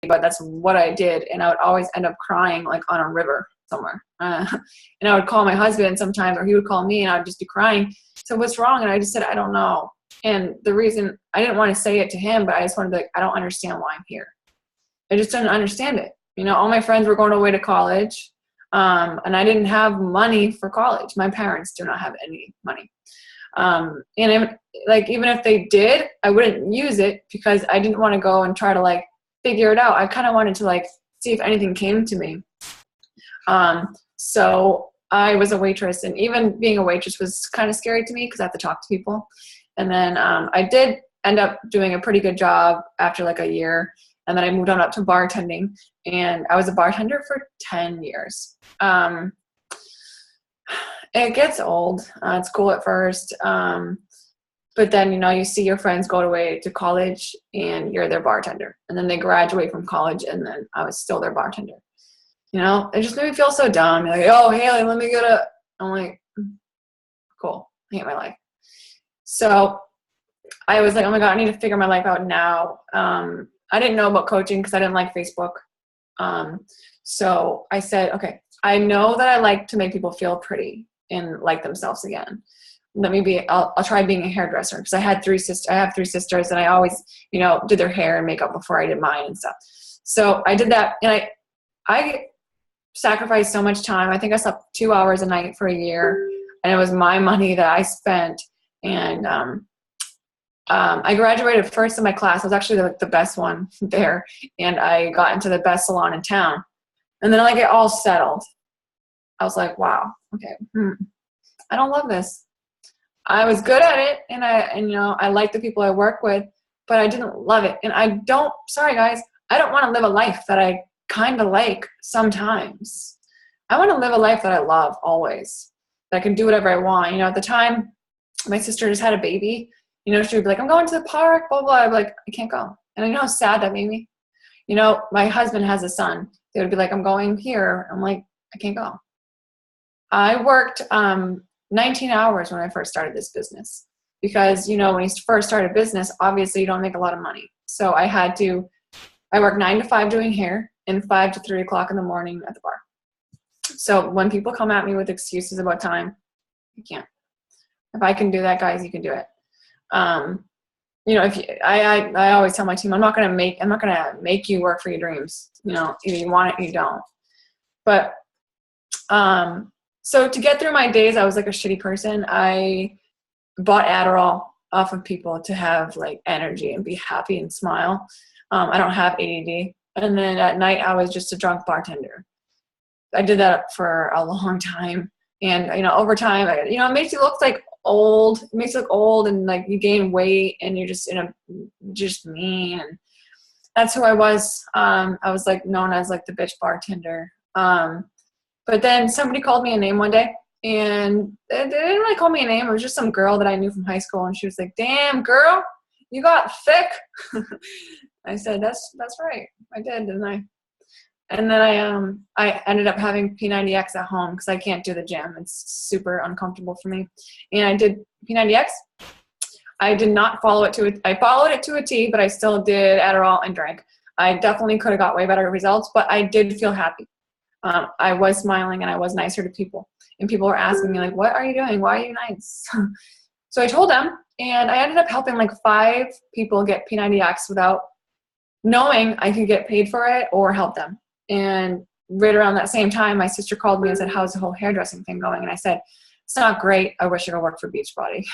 but that's what I did. And I would always end up crying like on a river somewhere. And I would call my husband sometimes, or he would call me, and I would just be crying. So what's wrong? And I just said, I don't know. And the reason I didn't want to say it to him, but I just wanted to be like, I don't understand why I'm here. I just didn't understand it. You know, all my friends were going away to college, and I didn't have money for college. My parents do not have any money. And even if they did, I wouldn't use it because I didn't want to go and try to like figure it out. I kind of wanted to like see if anything came to me. So I was a waitress, and even being a waitress was kind of scary to me because I have to talk to people. And then I did end up doing a pretty good job after like a year. And then I moved on up to bartending, and I was a bartender for 10 years. It gets old. It's cool at first. But then, you know, you see your friends go away to college and you're their bartender. And then they graduate from college, and then I was still their bartender. You know, it just made me feel so dumb. You're like, oh, Hayley, let me get a, I'm like, cool. I hate my life. So I was like, oh my God, I need to figure my life out now. I didn't know about coaching because I didn't like Facebook. So I said, okay, I know that I like to make people feel pretty and like themselves again. I'll try being a hairdresser, because I have 3 sisters, and I always, you know, did their hair and makeup before I did mine and stuff. So I did that, and I sacrificed so much time. I think I slept 2 hours a night for a year, and it was my money that I spent. And I graduated first in my class. I was actually the best one there, and I got into the best salon in town. And then like it all settled. I was like, wow, okay, I don't love this. I was good at it, and you know, I like the people I work with, but I didn't love it. And sorry guys, I don't want to live a life that I kind of like sometimes. I want to live a life that I love always, that I can do whatever I want. You know, at the time, my sister just had a baby. You know, she would be like, I'm going to the park, blah, blah. I'd be like, I can't go. And you know how sad that made me? You know, my husband has a son. They would be like, I'm going here. I'm like, I can't go. I worked 19 hours when I first started this business, because, you know, when you first start a business, obviously you don't make a lot of money. So I worked 9 to 5 doing hair, and 5 to 3 o'clock in the morning at the bar. So when people come at me with excuses about time, I can't. If I can do that, guys, you can do it. You know, I always tell my team, I'm not gonna make you work for your dreams. You know, either you want it or you don't. But so to get through my days, I was like a shitty person. I bought Adderall off of people to have like energy and be happy and smile. I don't have ADD. And then at night, I was just a drunk bartender. I did that for a long time. And, you know, over time, you know, it makes you look like old. It makes you look old, and like you gain weight, and you're just just mean. And that's who I was. I was like known as like the bitch bartender. But then somebody called me a name one day, and they didn't really call me a name. It was just some girl that I knew from high school, and she was like, "Damn, girl, you got thick." I said, "That's right. I did, didn't I?" And then I ended up having P90X at home because I can't do the gym. It's super uncomfortable for me. And I did P90X. I did not follow it to it. I followed it to a T, but I still did Adderall and drank. I definitely could have got way better results, but I did feel happy. I was smiling, and I was nicer to people. And people were asking me, like, what are you doing? Why are you nice? So I told them, and I ended up helping like 5 people get P90X without knowing I could get paid for it or help them. And right around that same time, my sister called me and said, how's the whole hairdressing thing going? And I said, it's not great. I wish I could work for Beachbody.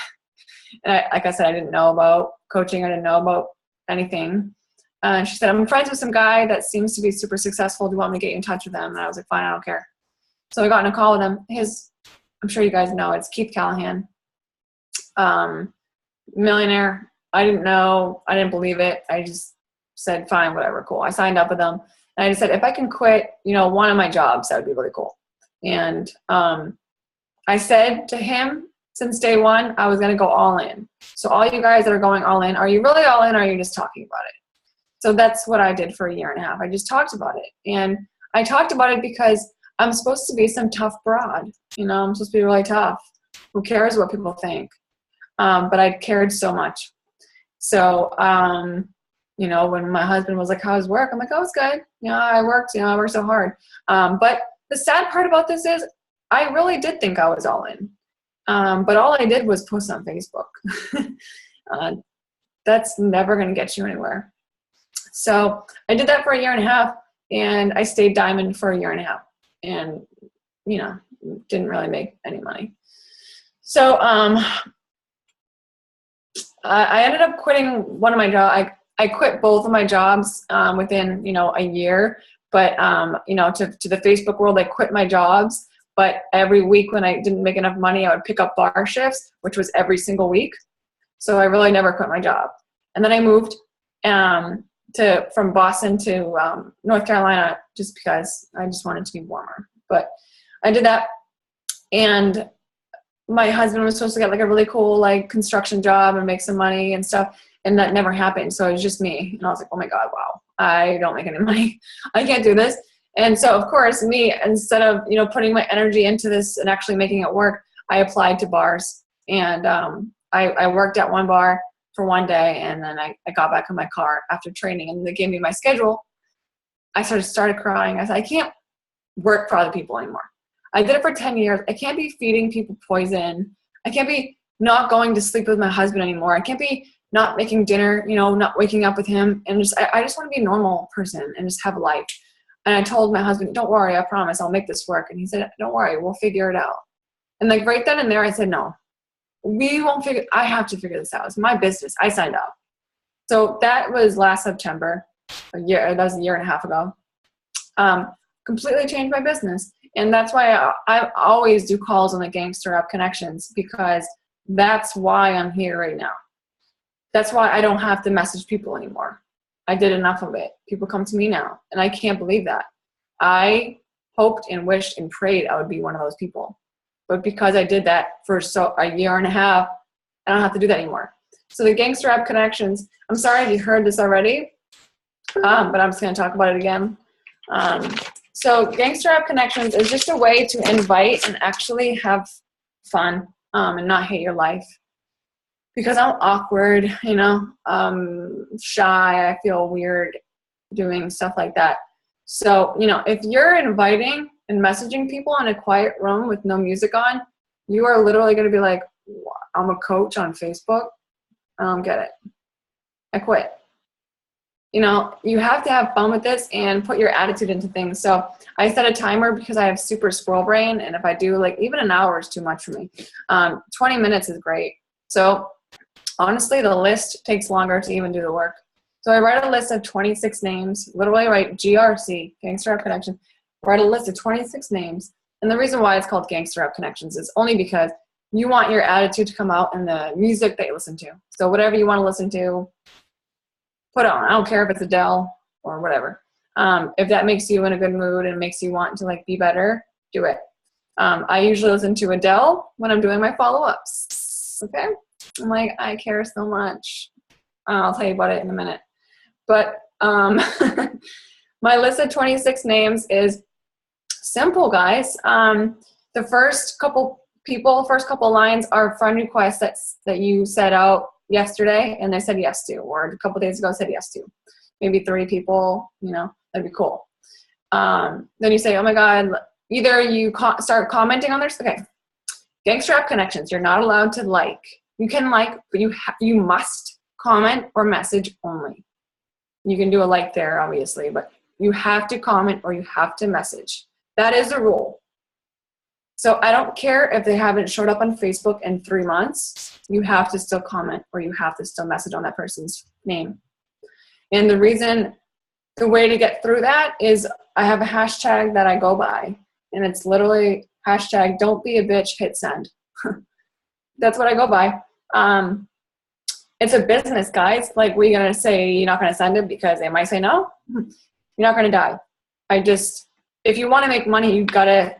And like I said, I didn't know about coaching. I didn't know about anything. She said, I'm friends with some guy that seems to be super successful. Do you want me to get you in touch with him? And I was like, fine, I don't care. So I got in a call with him. I'm sure you guys know, it's Keith Callahan. Millionaire. I didn't know. I didn't believe it. I just said, fine, whatever, cool. I signed up with him. And I just said, if I can quit, you know, one of my jobs, that would be really cool. And I said to him since day one, I was going to go all in. So all you guys that are going all in, are you really all in, or are you just talking about it? So that's what I did for a year and a half. I just talked about it. And I talked about it because I'm supposed to be some tough broad. You know, I'm supposed to be really tough. Who cares what people think? But I cared so much. So when my husband was like, how's work? I'm like, oh, it's good. I worked so hard. But the sad part about this is I really did think I was all in. But all I did was post on Facebook. That's never going to get you anywhere. So I did that for a year and a half, and I stayed diamond for a year and a half, and, didn't really make any money. So I ended up quitting one of my jobs. I quit both of my jobs within, a year. But, to the Facebook world, I quit my jobs. But every week when I didn't make enough money, I would pick up bar shifts, which was every single week. So I really never quit my job. And then I moved from Boston to North Carolina just because I just wanted to be warmer. But I did that. And my husband was supposed to get like a really cool like construction job and make some money and stuff. And that never happened. So it was just me. And I was like, oh my God, wow, I don't make any money. I can't do this. And so of course me, instead of, putting my energy into this and actually making it work, I applied to bars. And I worked at one bar for one day. And then I got back in my car after training, and they gave me my schedule. I started crying. I said, I can't work for other people anymore. I did it for 10 years. I can't be feeding people poison. I can't be not going to sleep with my husband anymore. I can't be not making dinner, not waking up with him. And I just want to be a normal person and just have a life. And I told my husband, don't worry, I promise I'll make this work. And he said, don't worry, we'll figure it out. And like right then and there, I said, no, I have to figure this out. It's my business. I signed up. So that was last September, that was a year and a half ago. Completely changed my business. And that's why I always do calls on the Gangster Rap Connections, because that's why I'm here right now. That's why I don't have to message people anymore. I did enough of it. People come to me now, and I can't believe that. I hoped and wished and prayed I would be one of those people. But because I did that for a year and a half, I don't have to do that anymore. So the Gangster Rap Connections, I'm sorry if you heard this already, but I'm just going to talk about it again. So Gangster Rap Connections is just a way to invite and actually have fun and not hate your life. Because I'm awkward, shy, I feel weird doing stuff like that. So, if you're inviting and messaging people in a quiet room with no music on, you are literally going to be like, I'm a coach on Facebook. I don't get it. I quit. You have to have fun with this and put your attitude into things. So I set a timer because I have super squirrel brain. And if I do even an hour is too much for me. 20 minutes is great. So honestly, the list takes longer to even do the work. So I write a list of 26 names, literally write GRC, Gangster Rap Connection, write a list of 26 names. And the reason why it's called Gangster Rap Connections is only because you want your attitude to come out in the music that you listen to. So whatever you want to listen to, put it on. I don't care if it's Adele or whatever. If that makes you in a good mood and makes you want to be better, do it. I usually listen to Adele when I'm doing my follow-ups. Okay? I'm like, I care so much. I'll tell you about it in a minute. But my list of 26 names is simple, guys. The first couple lines are friend requests that you set out yesterday and they said yes to, or a couple days ago said yes to. Maybe 3 people, that'd be cool. Then you say, oh my God, either you start commenting on theirs. Okay. Gangster Rap Connections, you're not allowed to like. You can like, but you must comment or message only. You can do a like there, obviously, but you have to comment or you have to message. That is the rule. So I don't care if they haven't showed up on Facebook in 3 months. You have to still comment or you have to still message on that person's name. And the way to get through that is I have a hashtag that I go by, and it's literally hashtag don't be a bitch, hit send. That's what I go by. It's a business, guys. What are you going to say? You're not going to send it because they might say no? You're not going to die. If you want to make money, you gotta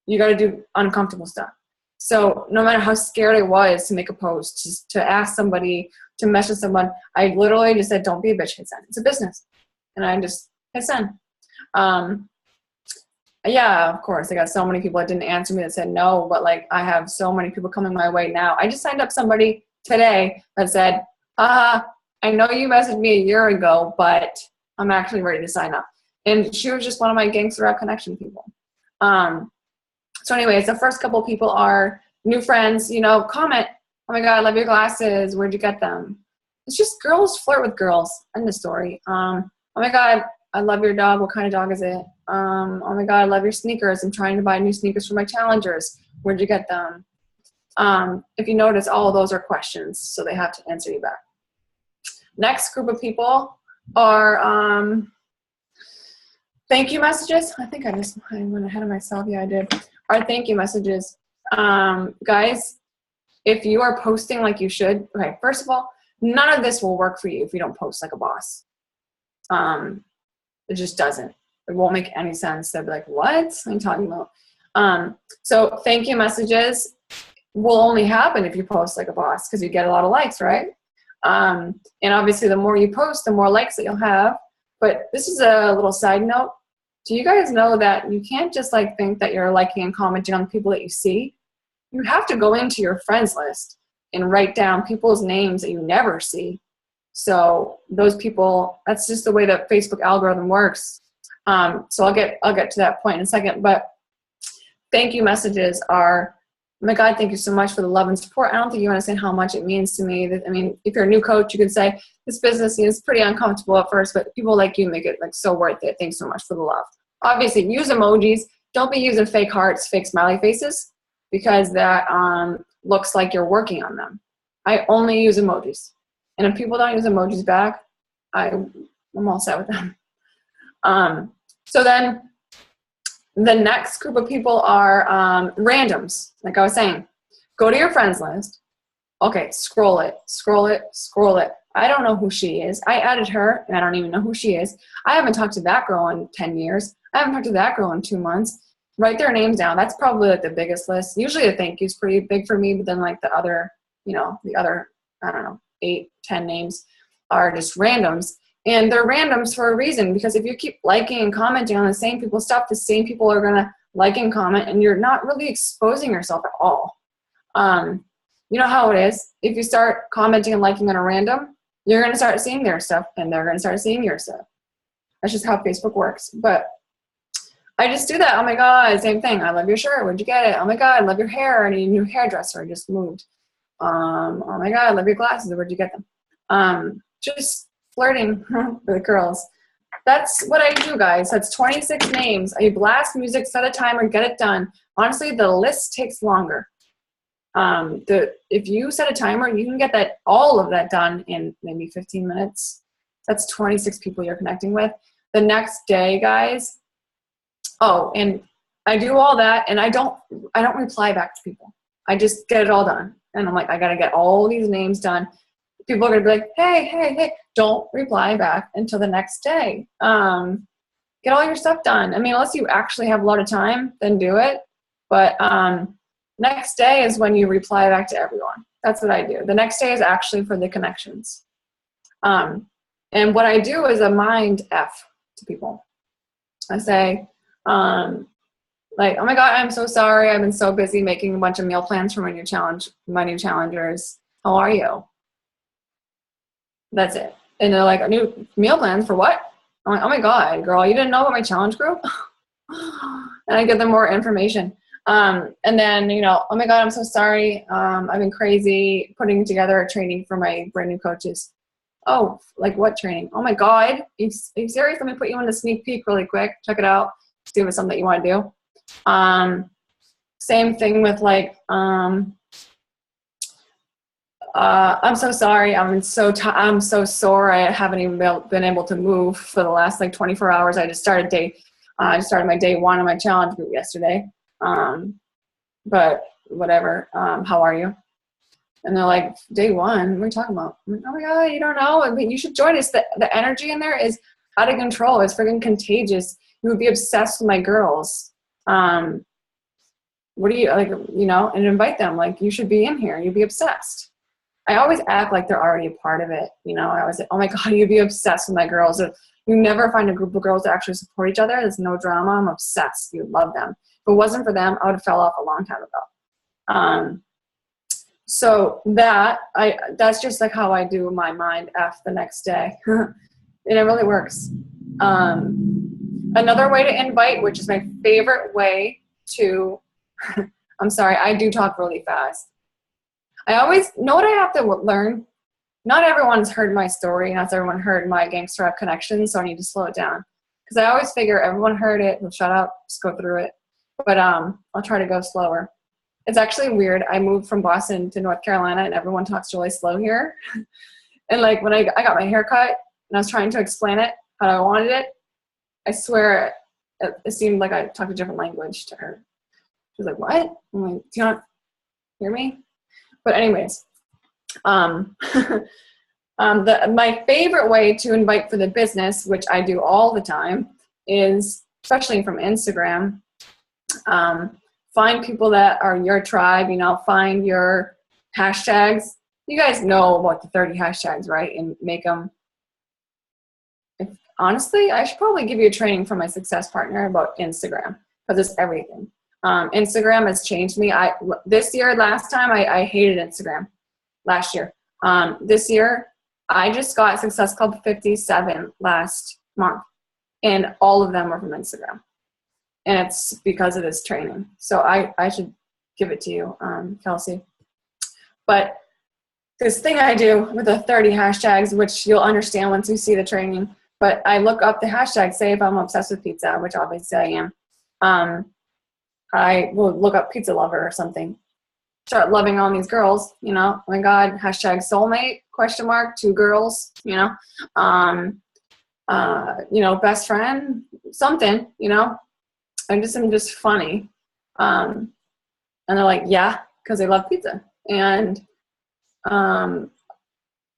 do uncomfortable stuff. So no matter how scared I was to make a post, just to ask somebody, to message someone, I literally just said, don't be a bitch, hit send. It's a business. And I just hit send. Yeah, of course. I got so many people that didn't answer me that said no, but I have so many people coming my way now. I just signed up somebody today that said, I know you messaged me a year ago, but I'm actually ready to sign up. And she was just one of my Gangster Rap Connection people. So anyways, the first couple people are new friends, you know, comment, oh my God, I love your glasses. Where'd you get them? It's just girls flirt with girls. End the story. Oh my God, I love your dog. What kind of dog is it? Oh my God, I love your sneakers. I'm trying to buy new sneakers for my challengers. Where'd you get them? If you notice, all of those are questions, so they have to answer you back. Next group of people are thank you messages. I think I went ahead of myself. Yeah, I did. Our thank you messages. Guys, if you are posting like you should, okay, first of all, none of this will work for you if you don't post like a boss. It just doesn't. It won't make any sense. They'll be like, what are you talking about? So thank you messages will only happen if you post like a boss because you get a lot of likes, right? And obviously the more you post, the more likes that you'll have. But this is a little side note. Do you guys know that you can't just like think that you're liking and commenting on the people that you see? You have to go into your friends list and write down people's names that you never see. So those people, that's just the way that Facebook algorithm works. So I'll get to that point in a second. But thank you messages are, oh my God, thank you so much for the love and support. I don't think you understand how much it means to me. I mean, if you're a new coach, you could say this business is pretty uncomfortable at first, but people like you make it like so worth it. Thanks so much for the love. Obviously, use emojis. Don't be using fake hearts, fake smiley faces, because that looks like you're working on them. I only use emojis. And if people don't use emojis back, I'm all set with them. So then the next group of people are randoms. Like I was saying, go to your friends list. Okay, scroll it. I don't know who she is. I added her, and I don't even know who she is. I haven't talked to that girl in 10 years. I haven't talked to that girl in 2 months. Write their names down. That's probably like the biggest list. Usually the thank you is pretty big for me, but then like the other, I don't know, 8, 10 names are just randoms. And they're randoms for a reason, because if you keep liking and commenting on the same people's stuff, the same people are going to like and comment, and you're not really exposing yourself at all. You know how it is. If you start commenting and liking on a random, you're going to start seeing their stuff, and they're going to start seeing your stuff. That's just how Facebook works. But I just do that. Oh my God, same thing. I love your shirt. Where'd you get it? Oh my God, I love your hair. I need a new hairdresser. I just moved. Oh my God, I love your glasses. Where'd you get them? Just flirting with girls. That's what I do, guys. That's 26 names. You blast music, set a timer, get it done. Honestly, the list takes longer. If you set a timer, you can get all of that done in maybe 15 minutes. That's 26 people you're connecting with. The next day, guys. Oh, and I do all that, and I don't reply back to people. I just get it all done. And I'm like, I got to get all these names done. People are going to be like, hey, don't reply back until the next day. Get all your stuff done. I mean, unless you actually have a lot of time, then do it. But next day is when you reply back to everyone. That's what I do. The next day is actually for the connections. And what I do is a mind F to people. I say, like, oh my God, I'm so sorry. I've been so busy making a bunch of meal plans for my new challengers. How are you? That's it. And they're like, new meal plans for what? I'm like, oh my God, girl, you didn't know about my challenge group? And I give them more information. And then, oh my God, I'm so sorry. I've been crazy putting together a training for my brand new coaches. Oh, like what training? Oh my God, are you serious? Let me put you in a sneak peek really quick. Check it out. See if it's something that you want to do. Same thing with like, I'm so sorry. I'm so sore. I haven't even been able to move for the last like 24 hours. I just started my day 1 of my challenge group yesterday. But whatever. How are you? And they're like, day 1, what are you talking about? I'm like, oh my God, you don't know. I mean, you should join us. The energy in there is out of control. It's freaking contagious. You would be obsessed with my girls. What do you like, and invite them. Like, you should be in here. You'd be obsessed. I always act like they're already a part of it. I always say, oh my God, you'd be obsessed with my girls. You never find a group of girls that actually support each other. There's no drama. I'm obsessed. You love them. If it wasn't for them, I would have fell off a long time ago. So that's just like how I do my mind after the next day. And it really works. Another way to invite, which is my favorite way to, I'm sorry, I do talk really fast. I always know what I have to learn. Not everyone's heard my story. Not everyone heard my gangster rap connection, so I need to slow it down. Because I always figure everyone heard it. Well, shut up, just go through it. But I'll try to go slower. It's actually weird. I moved from Boston to North Carolina, and everyone talks really slow here. And like when I got my hair cut, and I was trying to explain it how I wanted it, I swear it seemed like I talked a different language to her. She was like, "What?" I'm like, "Do you not hear me?" But anyways, my favorite way to invite for the business, which I do all the time, is especially from Instagram. Find people that are your tribe. Find your hashtags. You guys know about the 30 hashtags, right? And make them. Honestly, I should probably give you a training from my success partner about Instagram because it's everything. Instagram has changed me. This year, last time, I hated Instagram. Last year. This year, I just got Success Club 57 last month, and all of them are from Instagram. And it's because of this training. So I should give it to you, Kelsey. But this thing I do with the 30 hashtags, which you'll understand once you see the training, but I look up the hashtag, say if I'm obsessed with pizza, which obviously I am, I will look up pizza lover or something. Start loving on these girls, oh my God, hashtag soulmate, ? 2 girls, best friend, something, I'm just funny. And they're like, yeah, because they love pizza. And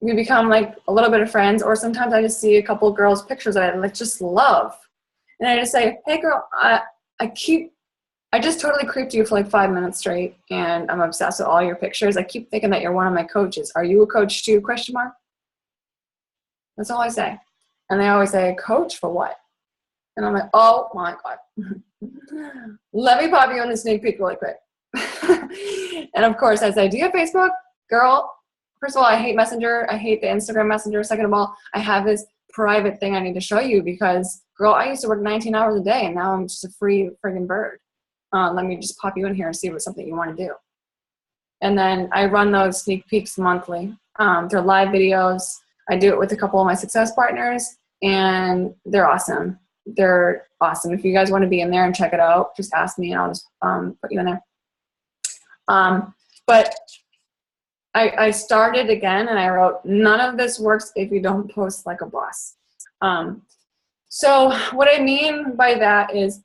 we become like a little bit of friends, or sometimes I just see a couple of girls' pictures that I just love. And I just say, hey girl, I just totally creeped you for like 5 minutes straight, and I'm obsessed with all your pictures. I keep thinking that you're one of my coaches. Are you a coach too, ? That's all I say. And they always say, coach for what? And I'm like, oh my God. Let me pop you in the sneak peek really quick. And of course I say, do you have Facebook? Girl, first of all, I hate Messenger. I hate the Instagram Messenger. Second of all, I have this private thing I need to show you because, girl, I used to work 19 hours a day, and now I'm just a free friggin' bird. Let me just pop you in here and see if it's something you want to do. And then I run those sneak peeks monthly. They're live videos. I do it with a couple of my success partners, and they're awesome. They're awesome. If you guys want to be in there and check it out, just ask me and I'll just put you in there. But I started again and I wrote, none of this works if you don't post like a boss. So what I mean by that is,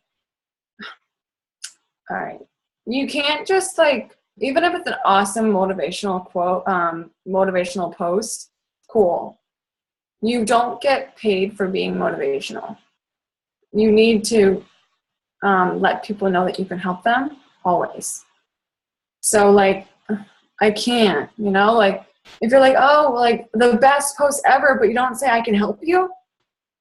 all right, you can't just like, even if it's an awesome motivational quote, motivational post, cool. You don't get paid for being motivational. You need to let people know that you can help them always. So like, I can't, like if you're like, oh, like the best post ever, but you don't say I can help you,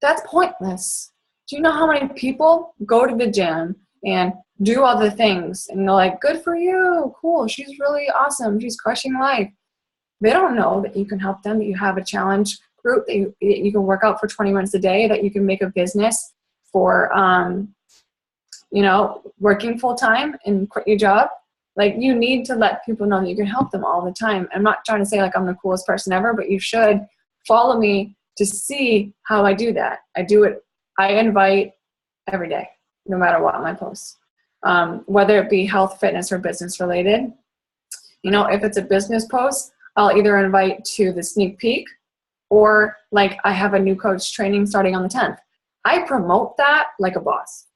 that's pointless. Do you know how many people go to the gym and do other things and they're like, good for you, cool, she's really awesome, she's crushing life. They don't know that you can help them, that you have a challenge group, that you can work out for 20 minutes a day, that you can make a business for, working full time and quit your job. Like, you need to let people know that you can help them all the time. I'm not trying to say like I'm the coolest person ever, but you should follow me to see how I do that. I do it. I invite every day, no matter what, on my posts, whether it be health, fitness, or business related. If it's a business post, I'll either invite to the sneak peek, or like I have a new coach training starting on the 10th. I promote that like a boss.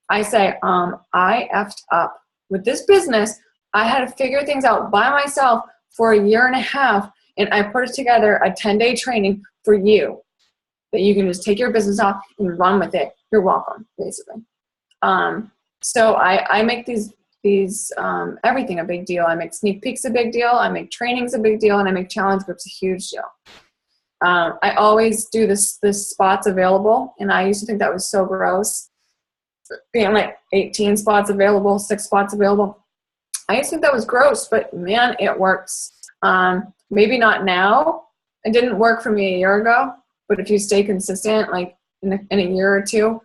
I say, I effed up with this business. I had to figure things out by myself for 1.5 years, and I put it together a 10-day training for you that you can just take your business off and run with it. You're welcome, basically. So I make these everything a big deal. I make sneak peeks a big deal. I make trainings a big deal, and I make challenge groups a huge deal. I always do this spots available, and I used to think that was so gross, being like 18 spots available, 6 spots available. I used to think that was gross, but man, it works. Maybe not now. It didn't work for me a year ago, but if you stay consistent, like in a year or two,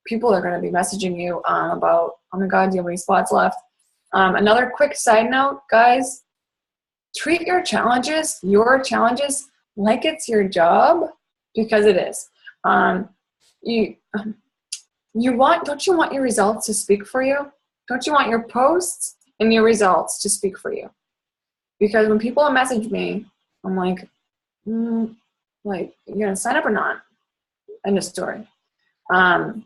people are going to be messaging you about, oh my God, do you have any spots left? Another quick side note, guys, treat your challenges like it's your job, because it is. Don't you want your results to speak for you? Don't you want your posts and your results to speak for you? Because when people message me, I'm like, like, you're gonna sign up or not? End of story. And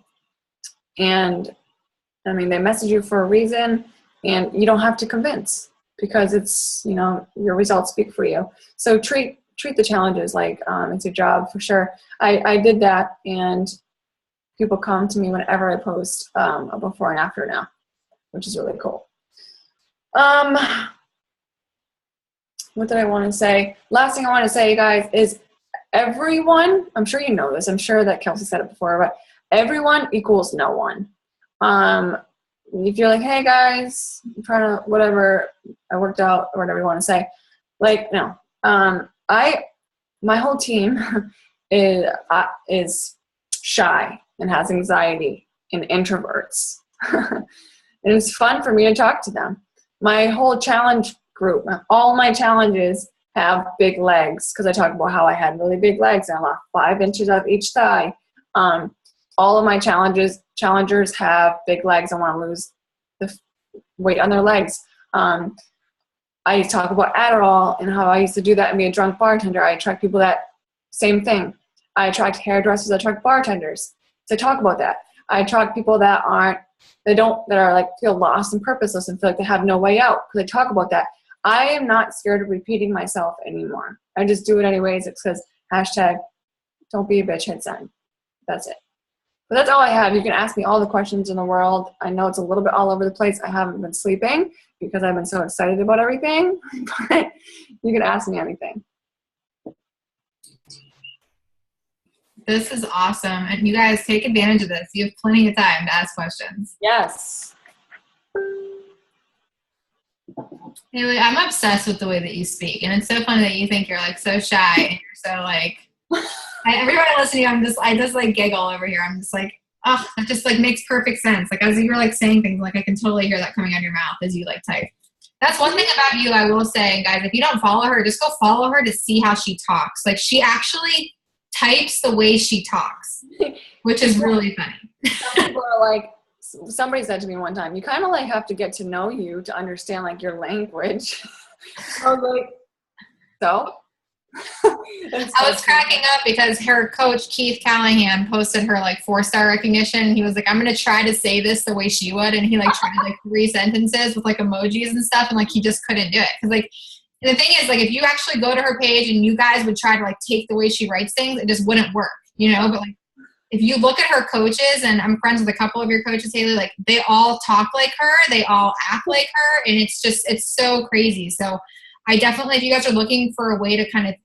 I mean, they message you for a reason, and you don't have to convince, because it's, you know, your results speak for you. So treat the challenges like it's your job, for sure. I did that, and people come to me whenever I post a before and after now, which is really cool. What did I want to say? Last thing I want to say, you guys, is everyone, I'm sure you know this, I'm sure that Kelsey said it before, but everyone equals no one. If you're like, hey guys, I'm trying to, whatever, I worked out, or whatever you want to say, like, no. My whole team is shy and has anxiety and introverts. And it's fun for me to talk to them. My whole challenge group, all my challenges have big legs, because I talk about how I had really big legs and I lost 5 inches of each thigh. All of my challengers have big legs. I want to lose the weight on their legs. I talk about Adderall and how I used to do that and be a drunk bartender. I attract people that, same thing. I attract hairdressers, I attract bartenders. So I talk about that. I attract people that are like feel lost and purposeless and feel like they have no way out, because I talk about that. I am not scared of repeating myself anymore. I just do it anyways. It says hashtag don't be a bitch, hit send. That's it. But that's all I have. You can ask me all the questions in the world. I know it's a little bit all over the place. I haven't been sleeping because I've been so excited about everything. But you can ask me anything. This is awesome. And you guys take advantage of this. You have plenty of time to ask questions. Yes. Hayley, I'm obsessed with the way that you speak. And it's so funny that you think you're like so shy and you're so like, every time I listen to you, I just like giggle over here. I'm just like, oh, that just like makes perfect sense. Like as you're like saying things, like I can totally hear that coming out of your mouth as you like type. That's one thing about you, I will say, guys, if you don't follow her, just go follow her to see how she talks. Like she actually types the way she talks, which is really funny. Some people are like, somebody said to me one time, you kind of like have to get to know you to understand like your language. I was like, so? I was cracking up because her coach, Keith Callahan, posted her like 4-star recognition. He was like, I'm going to try to say this the way she would. And he like tried like 3 sentences with like emojis and stuff. And like, he just couldn't do it. Cause like, the thing is like, if you actually go to her page and you guys would try to like take the way she writes things, it just wouldn't work, you know? But like, if you look at her coaches, and I'm friends with a couple of your coaches, Hayley, like they all talk like her, they all act like her. And it's so crazy. So I definitely, if you guys are looking for a way to kind of,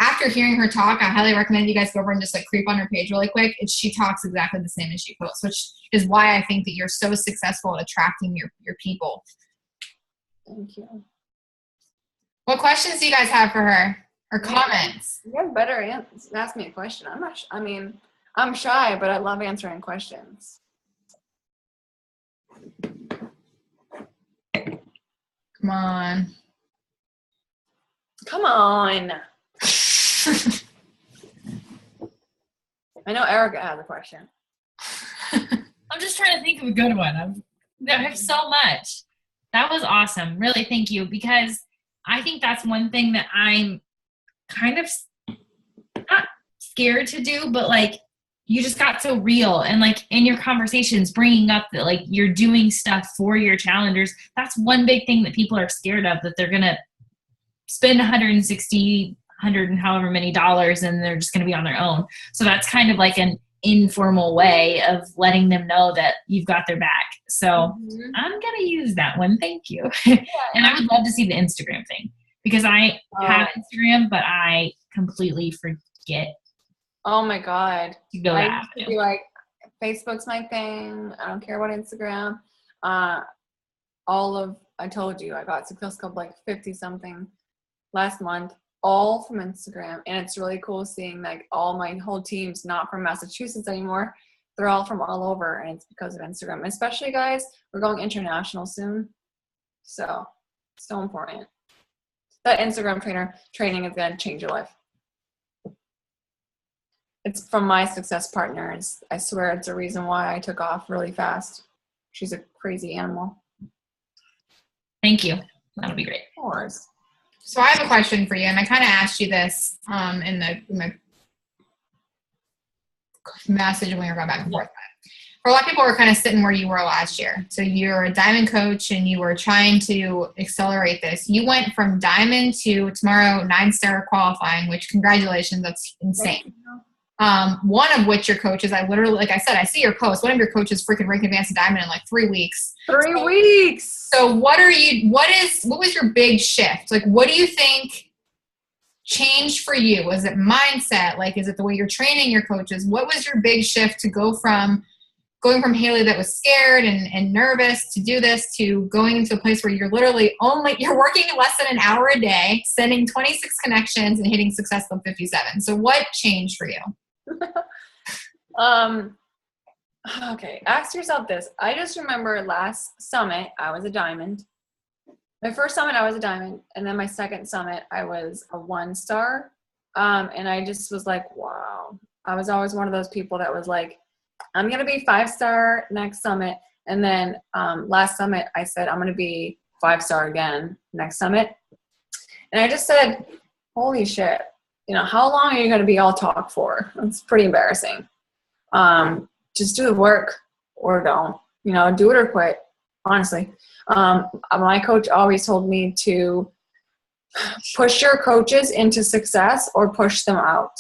after hearing her talk, I highly recommend you guys go over and just like creep on her page really quick. And she talks exactly the same as she posts, which is why I think that you're so successful at attracting your people. Thank you. What questions do you guys have for her, or comments? You guys better ask me a question. I'm shy, but I love answering questions. Come on. Come on. I know Erica has a question. I'm just trying to think of a good one. I have so much. That was awesome. Really, thank you. Because I think that's one thing that I'm kind of not scared to do, but like you just got so real, and like in your conversations bringing up that like you're doing stuff for your challengers. That's one big thing that people are scared of, that they're going to spend 160, 100 and however many dollars, and they're just going to be on their own. So that's kind of like an informal way of letting them know that you've got their back. So I'm going to use that one. Thank you. And I would love to see the Instagram thing, because I have Instagram, but I completely forget. Oh my God. To go I used to be like, Facebook's my thing. I don't care about Instagram. I told you, I got Success Club like 50 something last month, all from Instagram. And it's really cool seeing like all my whole team's not from Massachusetts anymore. They're all from all over, and it's because of Instagram. And especially, guys, we're going international soon. So important. That Instagram training is going to change your life. It's from my success partners. I swear it's a reason why I took off really fast. She's a crazy animal. Thank you. That'll be great. Of course. So I have a question for you, and I kind of asked you this in the message when we were going back and forth. For a lot of people who are kind of sitting where you were last year. So you're a diamond coach and you were trying to accelerate this. You went from diamond to tomorrow 9-star qualifying, which congratulations, that's insane. One of which your coaches, I literally, like I said, I see your post. One of your coaches freaking ranked advanced to diamond in like 3 weeks. 3 weeks. So what was your big shift? Like, what do you think changed for you? Was it mindset? Like, is it the way you're training your coaches? What was your big shift to going from Hayley that was scared and nervous to do this to going into a place where you're literally you're working less than an hour a day, sending 26 connections and hitting Success Club 57. So what changed for you? Okay, ask yourself this. I just remember last summit, I was a diamond. My first summit, I was a diamond. And then my second summit, I was a 1-star. And I just was like, wow. I was always one of those people that was like, I'm going to be 5-star next summit. And then last summit, I said, I'm going to be 5-star again next summit. And I just said, holy shit, how long are you going to be all talk for? It's pretty embarrassing. Just do the work or don't, do it or quit, honestly. My coach always told me to push your coaches into success or push them out.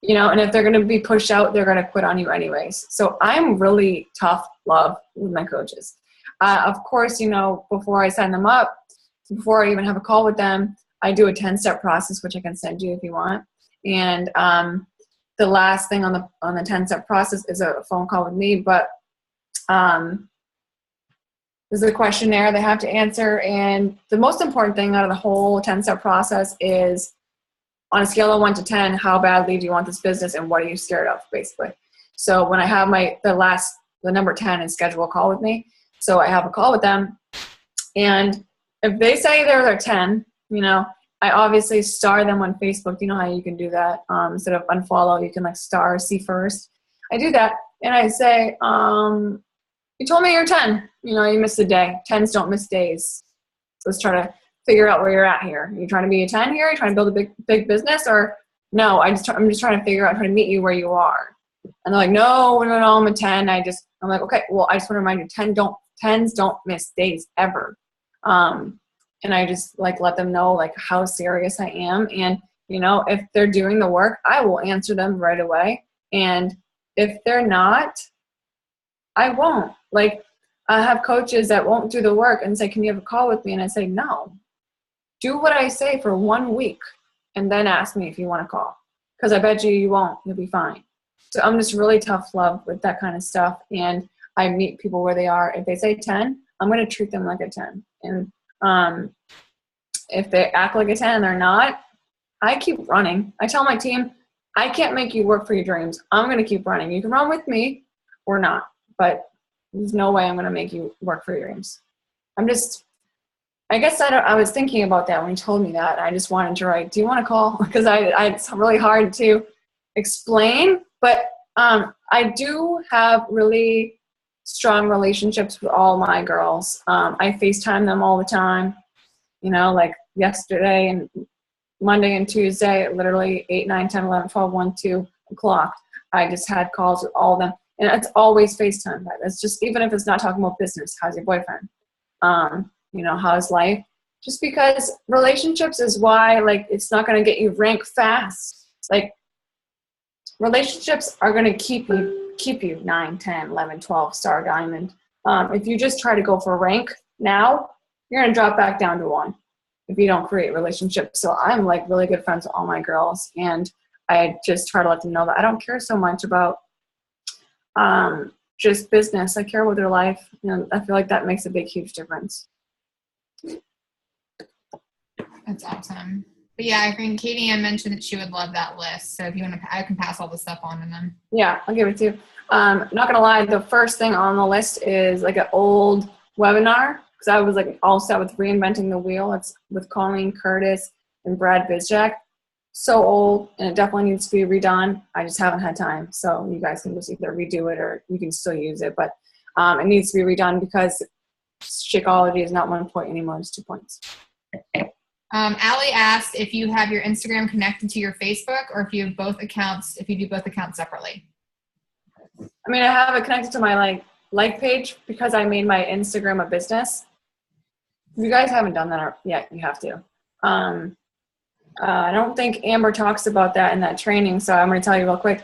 And if they're going to be pushed out, they're going to quit on you anyways. So I'm really tough love with my coaches. Of course, before I sign them up, before I even have a call with them, I do a 10-step process, which I can send you if you want. And the last thing on the 10-step process is a phone call with me, but there's a questionnaire they have to answer. And the most important thing out of the whole 10-step process is, on a scale of 1 to 10, how badly do you want this business and what are you scared of, basically. So when I have the number 10 is schedule a call with me. So I have a call with them. And if they say they're 10, I obviously star them on Facebook. You know how you can do that? Instead of unfollow, you can star, see first. I do that. And I say, you told me you're 10. You missed a day. 10s don't miss days. So let's try to figure out where you're at here. Are you trying to be a 10 here? Are you trying to build a big business? Or no, I'm just trying to figure out, trying to meet you where you are. And they're like, no, I'm a 10. I'm like, okay, well, I just want to remind you, 10s don't miss days ever. And I just let them know how serious I am. And, if they're doing the work, I will answer them right away. And if they're not, I won't. I have coaches that won't do the work and say, can you have a call with me? And I say, no. Do what I say for 1 week and then ask me if you want to call. Because I bet you won't. You'll be fine. So I'm just really tough love with that kind of stuff. And I meet people where they are. If they say 10, I'm going to treat them like a 10. And if they act like a 10 and they're not, I keep running. I tell my team, I can't make you work for your dreams. I'm going to keep running. You can run with me or not. But there's no way I'm going to make you work for your dreams. I guess I was thinking about that when you told me that. I just wanted to write, do you want to call? Because it's really hard to explain. But I do have really strong relationships with all my girls. I FaceTime them all the time. Yesterday and Monday and Tuesday, literally 8, 9, 10, 11, 12, 1, 2 o'clock. I just had calls with all of them. And it's always FaceTime. It's just, even if it's not talking about business, how's your boyfriend? How's life? Just because relationships is why, it's not going to get you rank fast. Relationships are going to keep you 9, 10, 11, 12 star diamond. If you just try to go for rank now, you're going to drop back down to 1 if you don't create relationships. So I'm really good friends with all my girls. And I just try to let them know that I don't care so much about just business. I care about their life. I feel like that makes a big, huge difference. That's awesome. But yeah, I think Katie Ann mentioned that she would love that list. So if you want to, I can pass all the stuff on to them. Yeah, I'll give it to you. Not gonna lie, the first thing on the list is like an old webinar, because I was like all set with reinventing the wheel. It's with Colleen Curtis and Brad Bizjack. So old, and it definitely needs to be redone. I just haven't had time, so you guys can just either redo it or you can still use it. But it needs to be redone because Shakeology is not 1 point anymore; it's 2 points. Allie asked if you have your Instagram connected to your Facebook, or if you have both accounts. If you do both accounts separately. I mean, I have it connected to my like page because I made my Instagram a business. If you guys haven't done that yet, you have to. I don't think Amber talks about that in that training, so I'm going to tell you real quick.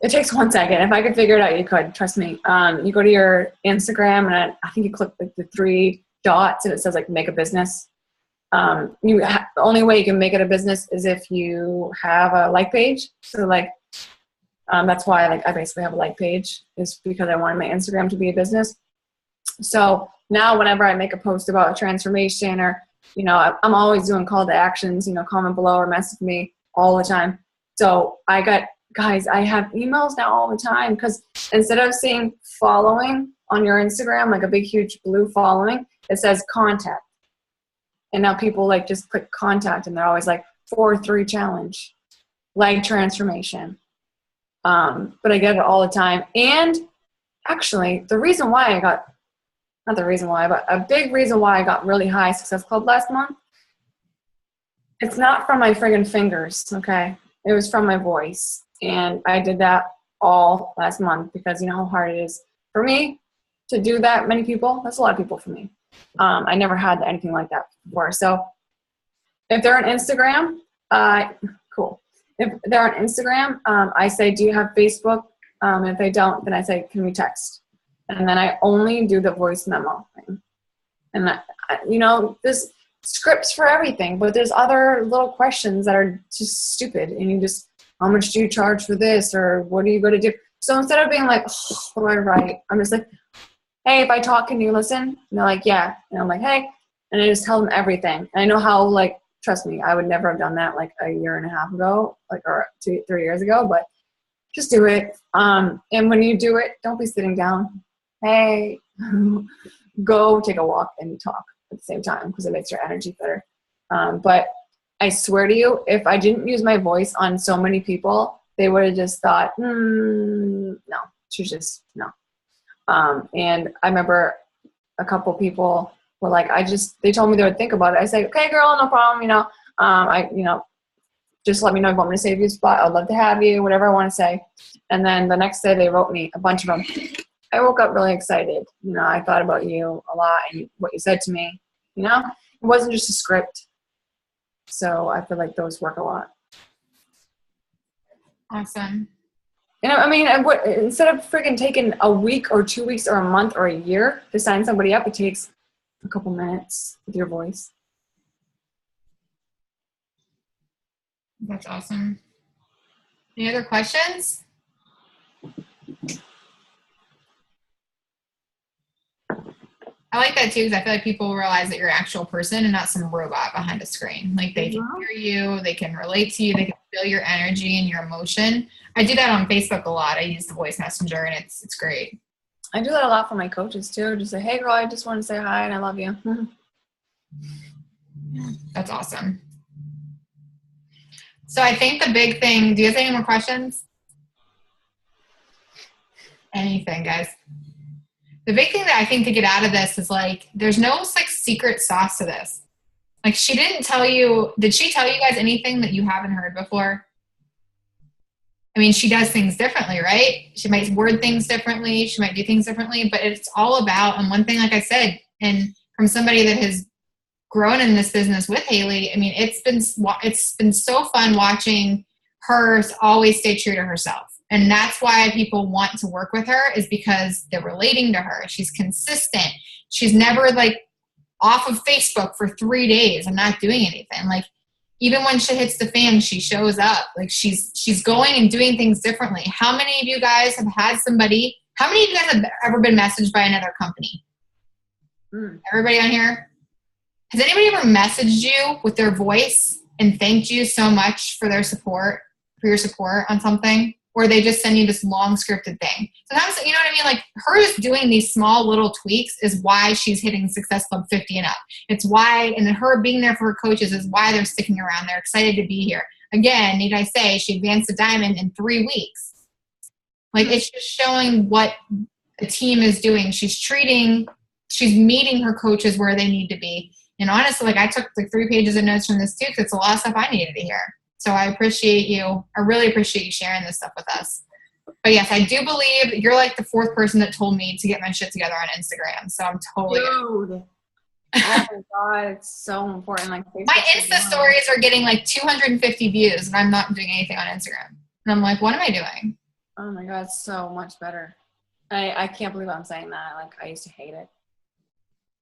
It takes 1 second. If I could figure it out, you could. Trust me. You go to your Instagram, and I think you click like the 3 dots, and it says like make a business. The only way you can make it a business is if you have a like page. So that's why I basically have a like page, is because I wanted my Instagram to be a business. So now whenever I make a post about a transformation, or I'm always doing call to actions, comment below or message me all the time. So I have emails now all the time, because instead of saying following on your Instagram, like a big huge blue following, it says contact. And now people just click contact, and they're always like 4-3 challenge, leg transformation. But I get it all the time. And actually, a big reason why I got really high Success Club last month, it's not from my friggin' fingers, okay? It was from my voice. And I did that all last month, because you know how hard it is for me to do that many people. That's a lot of people for me. I never had anything like that before. So if they're on Instagram, cool. If they're on Instagram, I say, do you have Facebook? If they don't, then I say, can we text? And then I only do the voice memo thing. And there's scripts for everything, but there's other little questions that are just stupid. And how much do you charge for this? Or what are you going to do? So instead of being like, oh, what do I write? I'm just like, hey, if I talk, can you listen? And they're like, yeah. And I'm like, hey. And I just tell them everything. And I know how, trust me, I would never have done that a year and a half ago, or 3 years ago, but just do it. And when you do it, don't be sitting down. Hey, go take a walk and talk at the same time, because it makes your energy better. But I swear to you, if I didn't use my voice on so many people, they would have just thought, no, no. And I remember a couple people were like, they told me they would think about it. I say, okay, girl, no problem. Just let me know if you want me to save you a spot. I'd love to have you, whatever I want to say. And then the next day they wrote me, a bunch of them. I woke up really excited. I thought about you a lot and what you said to me. It wasn't just a script. So I feel like those work a lot. Awesome. Instead of freaking taking a week or 2 weeks or a month or a year to sign somebody up, it takes a couple minutes with your voice. That's awesome. Any other questions? I like that too, because I feel like people realize that you're an actual person and not some robot behind a screen. They can hear you, they can relate to you, they can feel your energy and your emotion. I do that on Facebook a lot. I use the voice messenger, and it's great. I do that a lot for my coaches too. Just say, hey girl, I just want to say hi and I love you. That's awesome. So I think the big thing, do you guys have any more questions? Anything, guys? The big thing that I think to get out of this is there's no secret sauce to this. She didn't tell you, did she tell you guys anything that you haven't heard before? I mean, she does things differently, right? She might word things differently. She might do things differently, but it's all about, and one thing, like I said, and from somebody that has grown in this business with Hayley, I mean, it's been so fun watching her always stay true to herself. And that's why people want to work with her, is because they're relating to her. She's consistent. She's never off of Facebook for 3 days and not doing anything. Even when shit hits the fan, she shows up. She's going and doing things differently. How many of you guys have had somebody How many of you guys have ever been messaged by another company? Everybody on here? Has anybody ever messaged you with their voice and thanked you so much for their support, for your support on something? Or they just send you this long scripted thing? Sometimes, you know what I mean? Like, her just doing these small little tweaks is why she's hitting Success Club 50 and up. It's why, and her being there for her coaches is why they're sticking around. They're excited to be here. Again, need I say, she advanced to diamond in 3 weeks. Like, it's just showing what a team is doing. She's meeting her coaches where they need to be. And honestly, like, I took like 3 pages of notes from this too, because it's a lot of stuff I needed to hear. So I appreciate you. I really appreciate you sharing this stuff with us. But yes, I do believe you're like the 4th person that told me to get my shit together on Instagram. So I'm totally Dude. Oh my God, it's so important. Like, my Insta stories are getting like 250 views and I'm not doing anything on Instagram. And I'm like, what am I doing? Oh my God, it's so much better. I can't believe I'm saying that. Like, I used to hate it.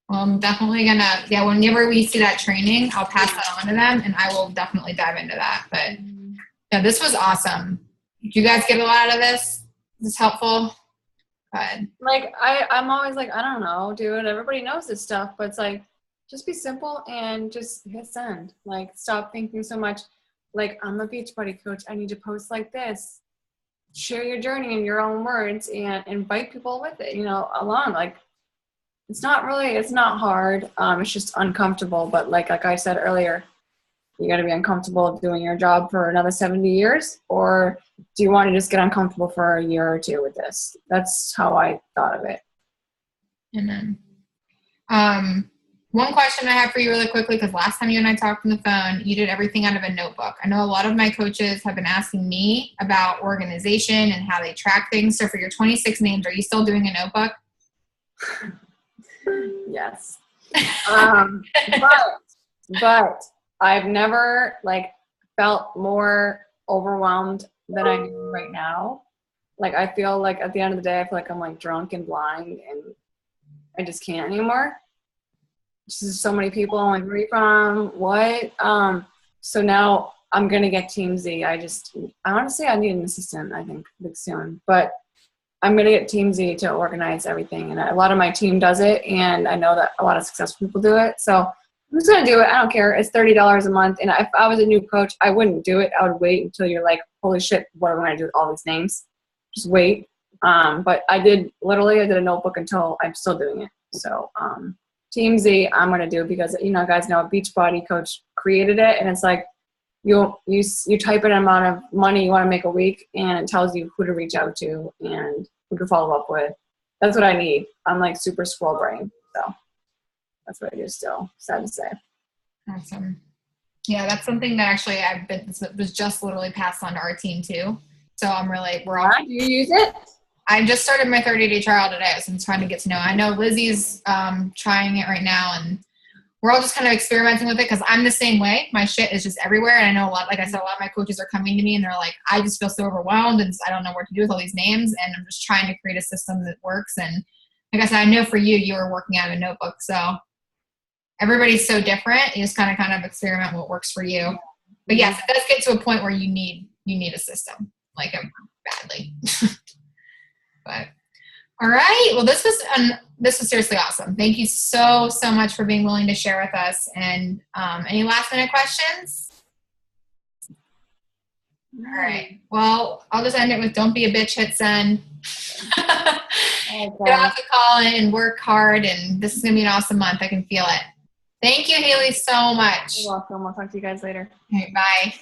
Well, I'm definitely gonna, whenever we see that training, I'll pass that on to them and I will definitely dive into that. But yeah, this was awesome. Did you guys get a lot out of this? Is this helpful? Good. Like, I'm always like, I don't know, dude. Everybody knows this stuff, but it's like, just be simple and just hit send. Like, stop thinking so much. Like, I'm a Beachbody coach. I need to post like this. Share your journey in your own words and invite people with it, along. Like, it's not hard. It's just uncomfortable. But like I said earlier, you got to be uncomfortable doing your job for another 70 years, or do you want to just get uncomfortable for a year or 2 with this? That's how I thought of it. Amen. One question I have for you really quickly, because last time you and I talked on the phone, you did everything out of a notebook. I know a lot of my coaches have been asking me about organization and how they track things. So for your 26 names, are you still doing a notebook? Yes. But I've never felt more overwhelmed than I do right now. Like, I feel like at the end of the day, I feel like I'm like drunk and blind and I just can't anymore. Just so many people. I'm like, where are you from? What? So now I'm going to get Team Z. I honestly, I need an assistant, I think, soon. But I'm going to get Team Z to organize everything. And a lot of my team does it. And I know that a lot of successful people do it. So I'm just going to do it. I don't care. It's $30 a month. And if I was a new coach, I wouldn't do it. I would wait until you're like, holy shit, what am I going to do with all these names? Just wait. But I did a notebook until I'm still doing it. So Team Z, I'm going to do because, guys know a Beachbody coach created it. And it's like, you type in an amount of money you want to make a week, and it tells you who to reach out to and who to follow up with. That's what I need. I'm like super squirrel brain, so that's what I do still. Sad to say. Awesome. Yeah, that's something that actually was just literally passed on to our team too. So we're all. Do you use it? I just started my 30-day trial today, so I'm trying to get to know. I know Lizzie's trying it right now, and we're all just kind of experimenting with it because I'm the same way. My shit is just everywhere. And I know like I said, a lot of my coaches are coming to me and they're like, I just feel so overwhelmed and I don't know what to do with all these names. And I'm just trying to create a system that works. And like I said, I know for you were working out of a notebook. So everybody's so different. You just kind of experiment what works for you. But yes, it does get to a point where you need a system, like badly. But all right. Well, this was seriously awesome. Thank you so much for being willing to share with us. And any last minute questions? All right. Well, I'll just end it with don't be a bitch, hit send. Get off the call and work hard. And this is going to be an awesome month. I can feel it. Thank you, Hayley, so much. You're welcome. I'll talk to you guys later. All right, bye.